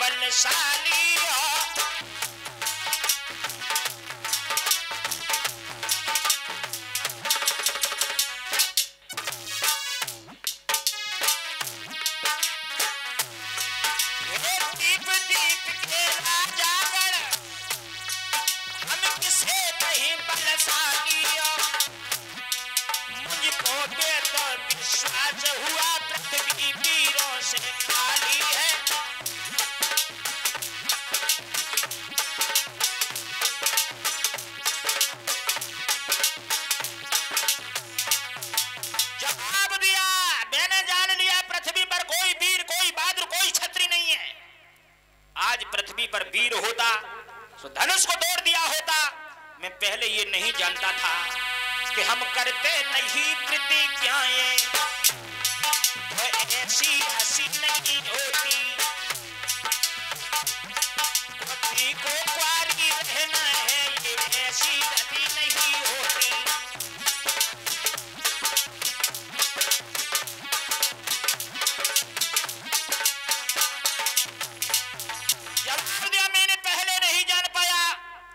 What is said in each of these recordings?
बलशाली दीप दीप के राजागण हम किसे कहीं बलशाली मुझको तो विश्वास हुआ पृथ्वी वीरों से खाली है। जवाब दिया, मैंने जान लिया पृथ्वी पर कोई वीर, कोई बहादुर, कोई छत्री नहीं है। आज पृथ्वी पर वीर होता तो धनुष को तोड़ दिया होता। मैं पहले ये नहीं जानता था कि हम करते नहीं प्रतिज्ञाएं वो ऐसी हंसी नहीं होती। पति को कुंवारी रहना है ये ऐसी गति नहीं होती। जवाब दिया, मैंने पहले नहीं जान पाया।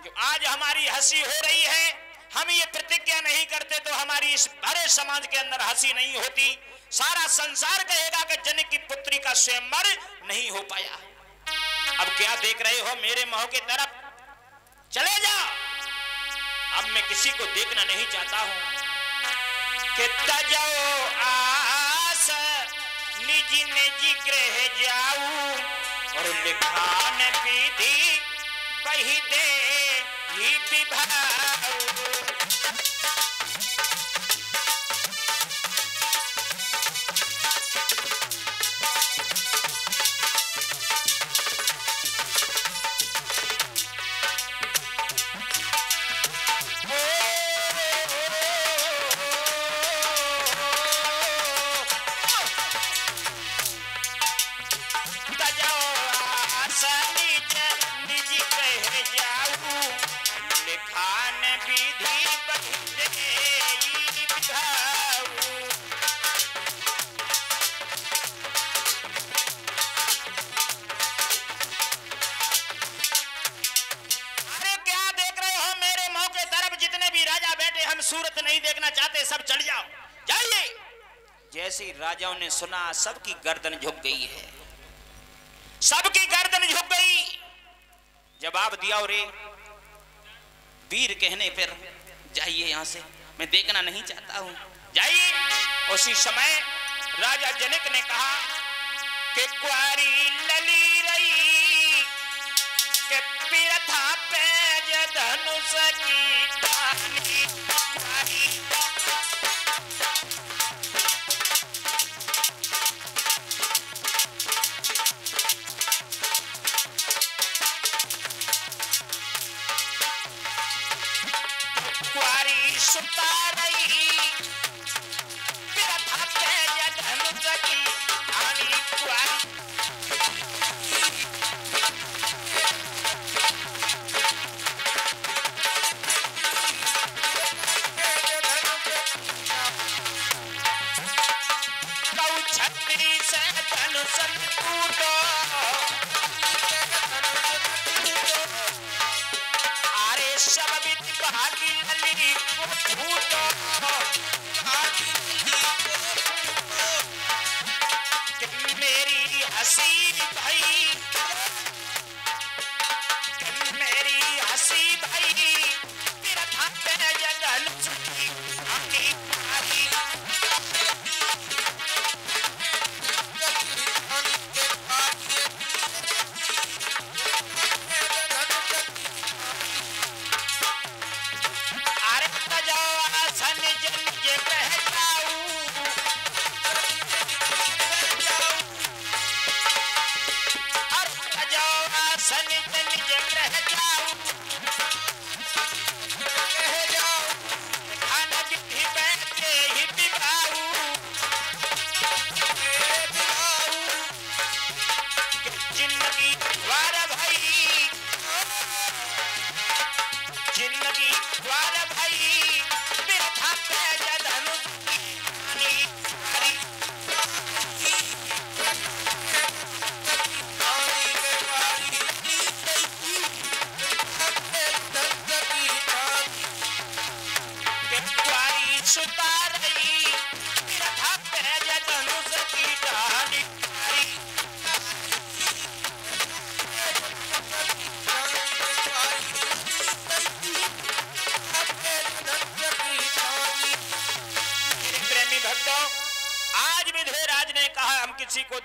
जो आज हमारी हंसी हो रही है, हम ये प्रतिज्ञा नहीं करते तो हमारी इस भरे समाज के अंदर हंसी नहीं होती। सारा संसार कहेगा कि जनक की पुत्री का स्वयंवर नहीं हो पाया। अब क्या देख रहे हो मेरे मुंह की तरफ? चले जाओ। अब मैं किसी को देखना नहीं चाहता हूं कि तजो आस निज निज गृह जाऊं और लिखान विधि वही दे ही विभाऊ। सूरत नहीं देखना चाहते, सब चढ़ जाओ, जाइए। जैसे ही राजाओं ने सुना सबकी गर्दन झुक गई है, सबकी गर्दन झुक गई। जवाब दिया, और वीर कहने पर जाइए यहां से, मैं देखना नहीं चाहता हूं, जाइए। उसी समय राजा जनक ने कहा कि कुंवारी लली रही के पिरथा पे धनुष की ठानी। कुंवारी सुता रही पिरथा पे धनुष की ठानी। कुंवारी छत्री से धनुष टूटो, अरे सब भागी लली को फूटो। मेरी हंसी भाई, मेरी हंसी भाई पिरथा पे धनुष की ठानी।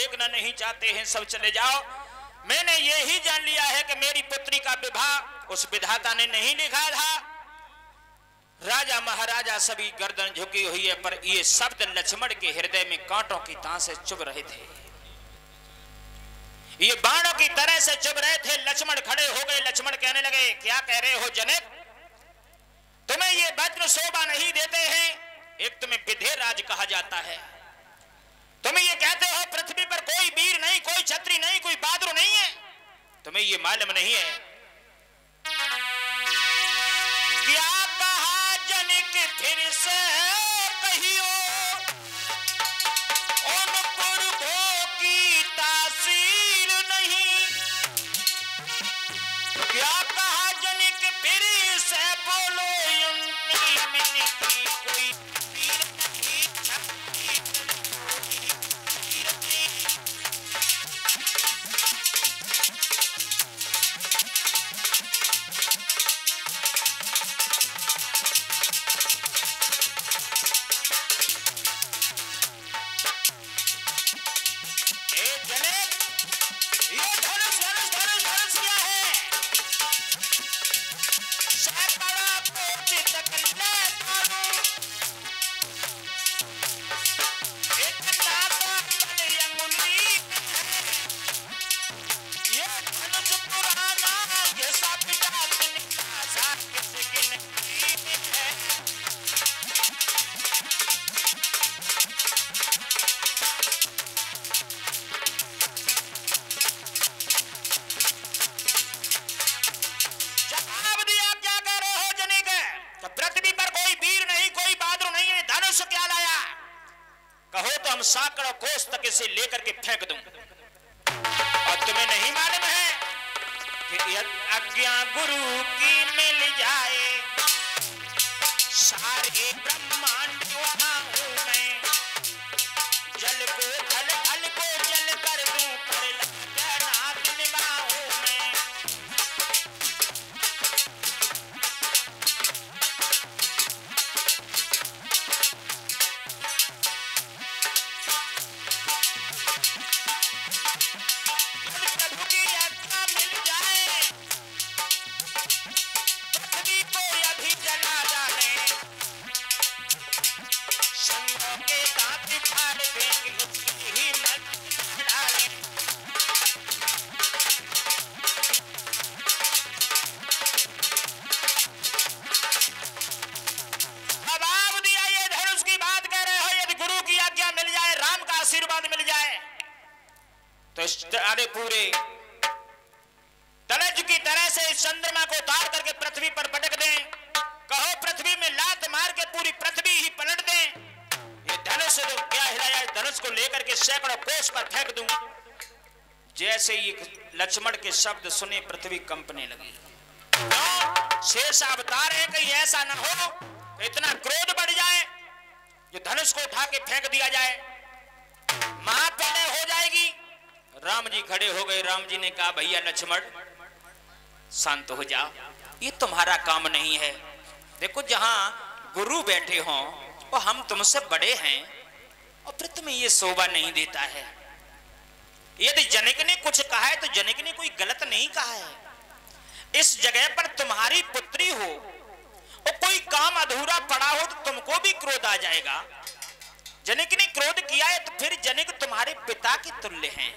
देखना नहीं चाहते हैं सब चले जाओ। मैंने ये ही जान लिया है कि मेरी पुत्री का विवाह उस विधाता ने नहीं लिखा था। राजा महाराजा सभी गर्दन झुकी हुई है, पर ये शब्द लक्ष्मण के हृदय में कांटों की तां से चुभ रहे थे, ये बाणों की तरह से चुभ रहे थे। लक्ष्मण खड़े हो गए। लक्ष्मण कहने लगे, क्या कह रहे हो जनक? तुम्हें ये वचन शोभा नहीं देते हैं। एक तुम्हें विधेयराज कहा जाता है, तुम्हें ये कहते हो पृथ्वी पर कोई वीर नहीं, कोई छत्री नहीं, कोई बहादुर नहीं है। तुम्हें ये मालूम नहीं है क्या कहा जनक फिर से कहियो, उन पुरखों की तासीर नहीं। क्या कहा जनक फिर से बोलो, कोई वीर नहीं, साकड़ों कोस तक इसे लेकर के फेंक दूं। और तुम्हें नहीं मालूम है कि आज्ञा गुरु की मिल जाए, सारे ब्रह्मांड उठाऊं मैं, जल को थल, थल को जल कर दूं, पर नाथ निभाऊं मैं। अरे पूरे तलज की तरह से इस चंद्रमा को उतार करके पृथ्वी पर पटक दें, कहो पृथ्वी में लात मार के पूरी पृथ्वी ही पलट दें। ये धनुष तो क्या हिलाया, धनुष को लेकर के सैकड़ों कोस पर फेंक दूं। जैसे ही लक्ष्मण के शब्द सुने पृथ्वी कंपने लगी। शेष अवतार है, कहीं ऐसा ना हो इतना क्रोध बढ़ जाए जो धनुष को उठा के फेंक दिया जाए, महाप्रलय हो जाएगी। राम जी खड़े हो गए। राम जी ने कहा, भैया लक्ष्मण शांत हो जाओ, ये तुम्हारा काम नहीं है। देखो जहां गुरु बैठे हों और हम तुमसे बड़े हैं और फिर तुम्हें ये शोभा नहीं देता है। यदि जनक ने कुछ कहा है तो जनक ने कोई गलत नहीं कहा है। इस जगह पर तुम्हारी पुत्री हो और कोई काम अधूरा पड़ा हो तो तुमको भी क्रोध आ जाएगा। जनक ने क्रोध किया है तो फिर जनक तुम्हारे पिता के तुल्य हैं,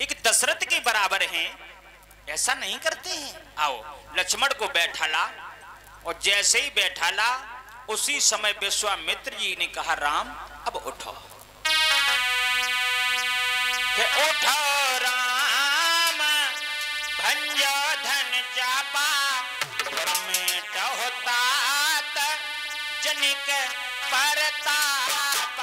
एक दशरथ के बराबर हैं, ऐसा नहीं करते हैं। आओ लक्ष्मण को बैठाला, और जैसे ही बैठाला उसी समय विश्वामित्र जी ने कहा, राम अब उठो। उठो राम भंजो धन चापा, तात जनिक परताप।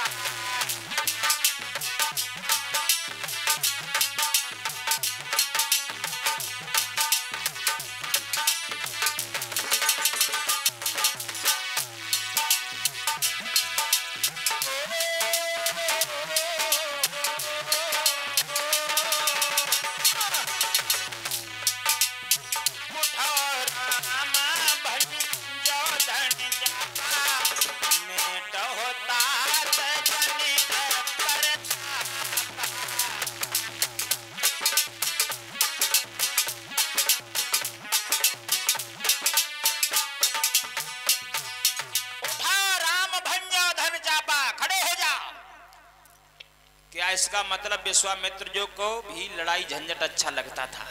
इसका मतलब विश्वामित्र जो को भी लड़ाई झंझट अच्छा लगता था।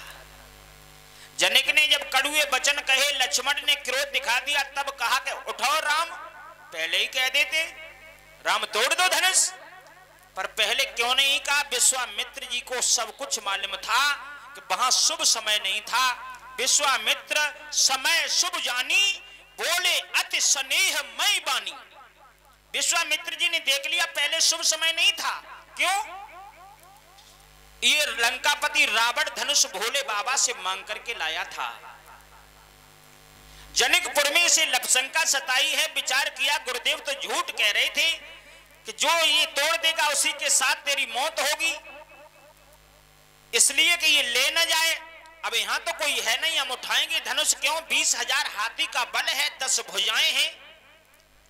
जनक ने जब कड़ुए वचन कहे, लक्ष्मण ने क्रोध दिखा दिया, तब कहा कि उठाओ राम। पहले ही कह देते राम तोड़ दो धनुष, पर पहले क्यों नहीं कहा? विश्वामित्र जी को सब कुछ मालूम था कि वहां शुभ समय नहीं था। विश्वामित्र समय शुभ जानी, बोले अति स्नेह मई बानी। विश्वामित्र जी ने देख लिया पहले शुभ समय नहीं था। क्यों? ये लंकापति रावण धनुष भोले बाबा से मांग करके लाया था। जनकपुर में से लपशंका सताई है, विचार किया गुरुदेव तो झूठ कह रहे थे कि जो ये तोड़ देगा उसी के साथ तेरी मौत होगी, इसलिए कि ये ले न जाए। अब यहां तो कोई है नहीं, हम उठाएंगे धनुष। क्यों? 20,000 हाथी का बल है, 10 भुजाएं हैं,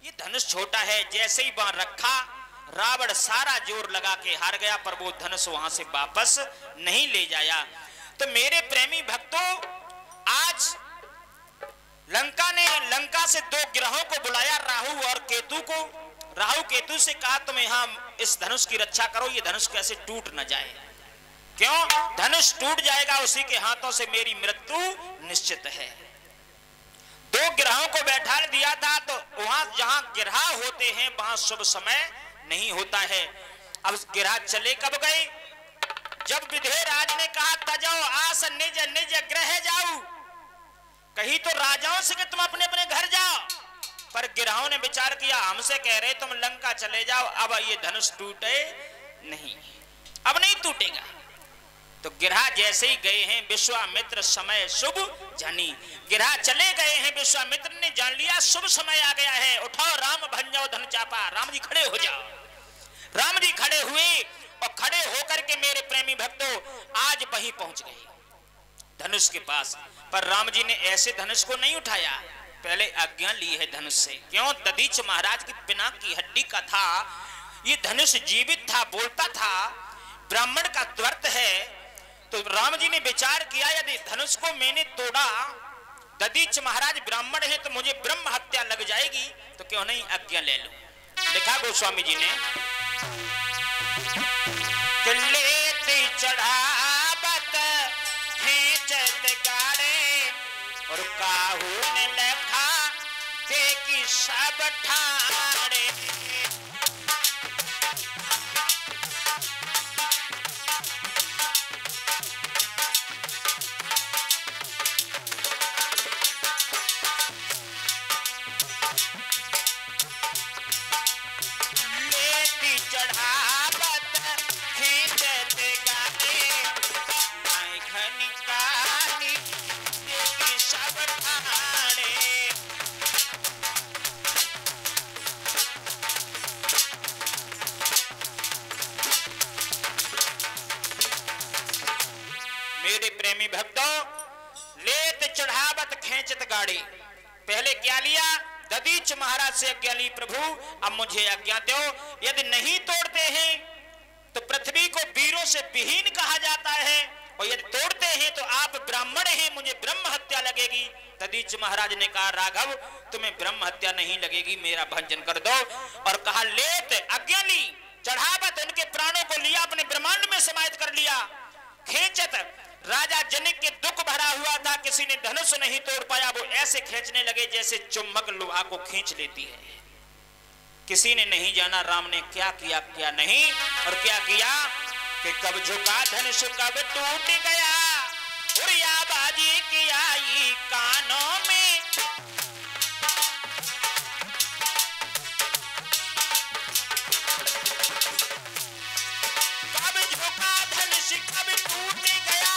ये धनुष छोटा है। जैसे ही वहां रखा, रावण सारा जोर लगा के हार गया, पर वो धनुष वहां से वापस नहीं ले जाया। तो मेरे प्रेमी भक्तों, आज लंका ने लंका से 2 ग्रहों को बुलाया, राहु और केतु को। राहु केतु से कहा तुम यहां इस धनुष की रक्षा करो, ये धनुष कैसे टूट न जाए। क्यों? धनुष टूट जाएगा, उसी के हाथों से मेरी मृत्यु निश्चित है। 2 ग्रहों को बैठा दिया था, तो वहां जहां ग्रह होते हैं वहां शुभ समय नहीं होता है। अब ग्रह चले कब गए? जब विधेयराज ने कहा तजो आस निज निज ग्रह जाऊ, कही तो राजाओं से कि तुम अपने अपने घर जाओ, पर ग्रहों ने विचार किया हमसे कह रहे तुम लंका चले जाओ, अब ये धनुष टूटे नहीं, अब नहीं टूटेगा। तो गिरहा जैसे ही गए हैं, विश्वामित्र समय शुभ जानी। गिरहा चले गए हैं, विश्वामित्र ने जान लिया शुभ समय आ गया है। उठाओ राम भंजाओ धन चापा, राम जी खड़े हो जाओ। राम जी खड़े हुए और खड़े होकर के मेरे प्रेमी भक्तों आज वहीं पहुंच गए धनुष के पास। पर राम जी ने ऐसे धनुष को नहीं उठाया, पहले आज्ञा ली है धनुष से। क्यों? दधीच महाराज की पिनाक की हड्डी का था ये धनुष, जीवित था, बोलता था, ब्राह्मण का त्वर्त है। तो राम जी ने विचार किया यदि धनुष को मैंने तोड़ा, दधीच महाराज ब्राह्मण है तो मुझे ब्रह्म हत्या लग जाएगी, तो क्यों नहीं आज्ञा ले लूं। लिखा गोस्वामी जी ने, लेते चढ़ावत खींचत गाड़े, और काहू ने लिखा देखी सब ठाड़े। गाड़ी पहले क्या लिया? दधीच महाराज से आज्ञा ली, प्रभु अब मुझे आज्ञा दो, यदि नहीं तोड़ते हैं तो पृथ्वी को वीरों से विहीन कहा जाता है, और यदि तोड़ते हैं तो आप ब्राह्मण हैं, मुझे ब्रह्म हत्या लगेगी। दधीच महाराज ने कहा राघव तुम्हें ब्रह्म हत्या नहीं लगेगी, मेरा भंजन कर दो। और कहा लेत आज्ञा ली, चढ़ावत उनके प्राणों को लिया, अपने ब्रह्मांड में समाहित कर लिया। खींचत राजा जनक के दुख भरा हुआ था, किसी ने धनुष नहीं तोड़ पाया, वो ऐसे खींचने लगे जैसे चुम्बक लोहा को खींच लेती है। किसी ने नहीं जाना राम ने क्या किया क्या नहीं, और क्या किया कि कब झुका धनुष कब टूट गया, उड़िया बाजी की आई कानों में। कब झुका धनुष कब टूट गया,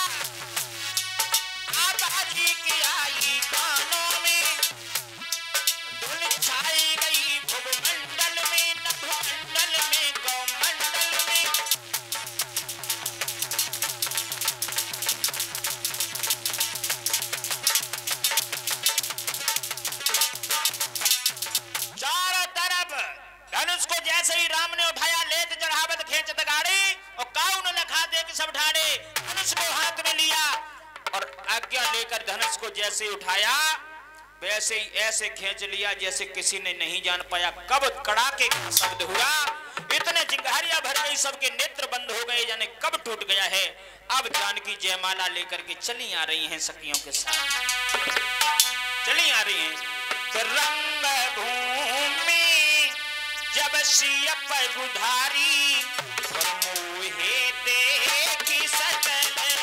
बाजी की आई कानों में। धुन छाई गई भूमंडल में, नभमंडल में, गौमंडल में। चारों तरफ धनुष को जैसे ही राम ने उठाया, लेत चढ़ावत खींचत गाड़ी, और काऊ ने लखा दे के सब ढाड़े। धनुष को हाथ में लिया और आज्ञा लेकर धनुष को जैसे उठाया वैसे ही ऐसे खींच लिया जैसे किसी ने नहीं जान पाया कब कड़ाके का शब्द हुआ। इतने चिंगारियां भर गई, सबके नेत्र बंद हो गए, जाने कब टूट गया है। अब जानकी जयमाला लेकर के चली आ रही हैं सखियों के साथ, चली आ रही हैं। तो रंग भूमि जब सिय पगुधारी, मोहे देखी सकल नारी।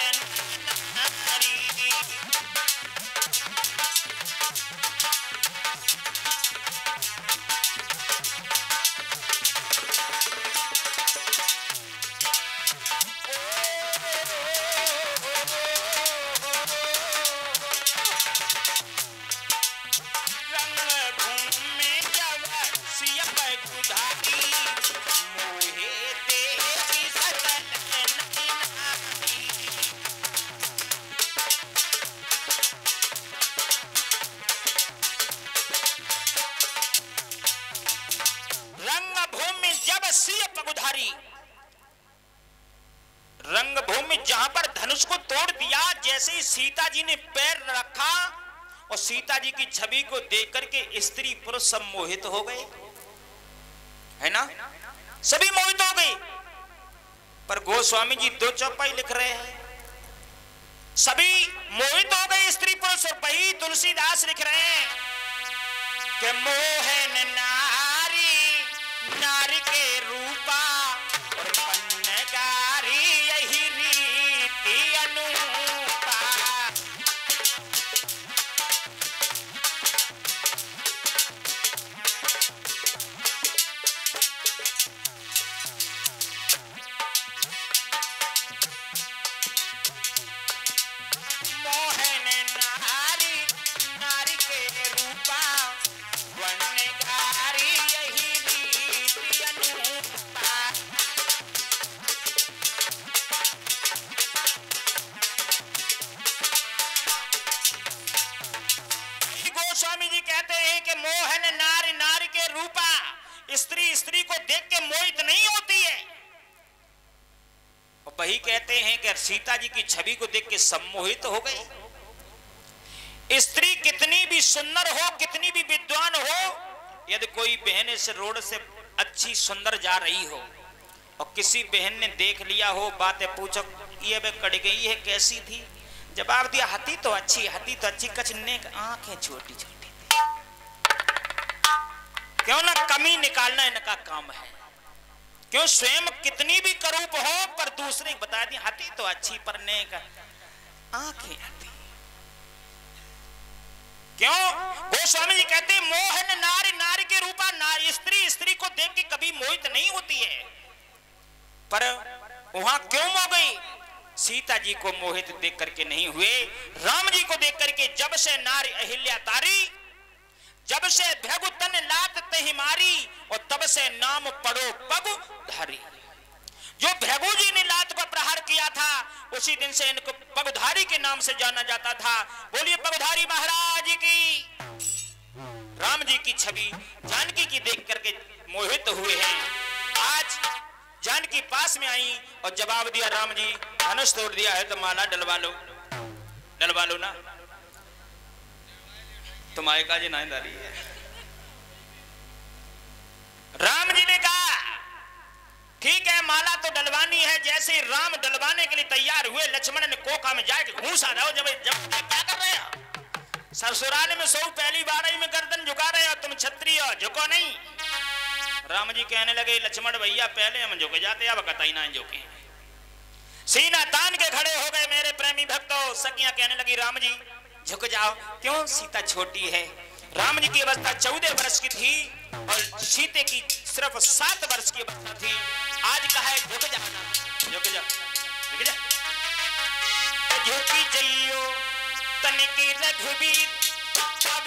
रंगभूमि जहां पर धनुष को तोड़ दिया, जैसे ही सीता जी ने पैर रखा और सीता जी की छवि को देख करके स्त्री पुरुष सब मोहित हो गए, है ना, सभी मोहित हो गए। पर गोस्वामी जी 2 चौपाई लिख रहे हैं, सभी मोहित हो गए स्त्री पुरुष। और वही तुलसीदास लिख रहे हैं कि मोहन नारी, नारी के रूपा और पन्नगारी, यही रीति अनुपा। मोहन नारी, नारी के रूपा, पन्नगारी, यही रीति अनुपा। गोस्वामी जी कहते हैं कि मोहन नारी, नारी के रूपा, स्त्री स्त्री को देख के मोहित नहीं होती है। और वही कहते हैं कि सीता जी की छवि को देख के सम्मोहित हो गए। स्त्री कितनी भी सुंदर हो, कितनी भी विद्वान हो, यदि कोई बहन से रोड से अच्छी सुंदर जा रही हो और किसी बहन ने देख लिया हो, बातें पूछो, ये बे कट गई है, कैसी थी, जवाब दिया हती तो अच्छी, हती तो अच्छी, कचने आंखें छोटी छोटी थी। क्यों ना कमी निकालना इनका काम है। क्यों स्वयं कितनी भी करूप हो पर दूसरे बता दी हती तो अच्छी, पर नेक आंखें हती। क्यों? गोस्वामी जी कहते मोहन नारी, नारी के रूपा, नारी स्त्री स्त्री को देख के कभी मोहित नहीं होती है। पर वहां क्यों हो गई? सीता जी को मोहित देख करके नहीं हुए, राम जी को देख करके। जब से नारी अहिल्या तारी, जब से भृगु तन लात तहि मारी, और तब से नाम पड़ो पगु धारी। जो भृगु जी ने लात पर प्रहार किया था, उसी दिन से इनको पगुधारी के नाम से जाना जाता था। बोलिए पगुधारी महाराज की। राम जी की छवि जानकी की देख करके मोहित हुए हैं। आज जानकी पास में आई और जवाब दिया, राम जी धनुष तोड़ दिया है तो माला डलवा लो, डलवा लो ना, तुम्हारे का जिनादारी है। राम जी ने कहा ठीक है माला तो डलवानी है। जैसे राम डलवाने के लिए तैयार हुए, लक्ष्मण ने कोखा में जाके घूसा रहा हो, जब क्या कर रहे हो, ससुराल में सो पहली बार में गर्दन झुका रहे हो, तुम क्षत्रिय हो, झुको नहीं। राम जी कहने लगे लक्ष्मण भैया पहले हम झुक जाते, अब कतई ना झुके। सीना तान के खड़े हो गए मेरे प्रेमी भक्तों। सखियां कहने लगी राम जी झुक जाओ। क्यों? सीता छोटी है। राम जी की अवस्था 14 वर्ष की थी और सीते की सिर्फ 7 वर्ष की अवस्था थी। आज कहा है झुक जाना, झुक जा, झुक जा, झुकी जइयो तनिकी रघुबीर, अब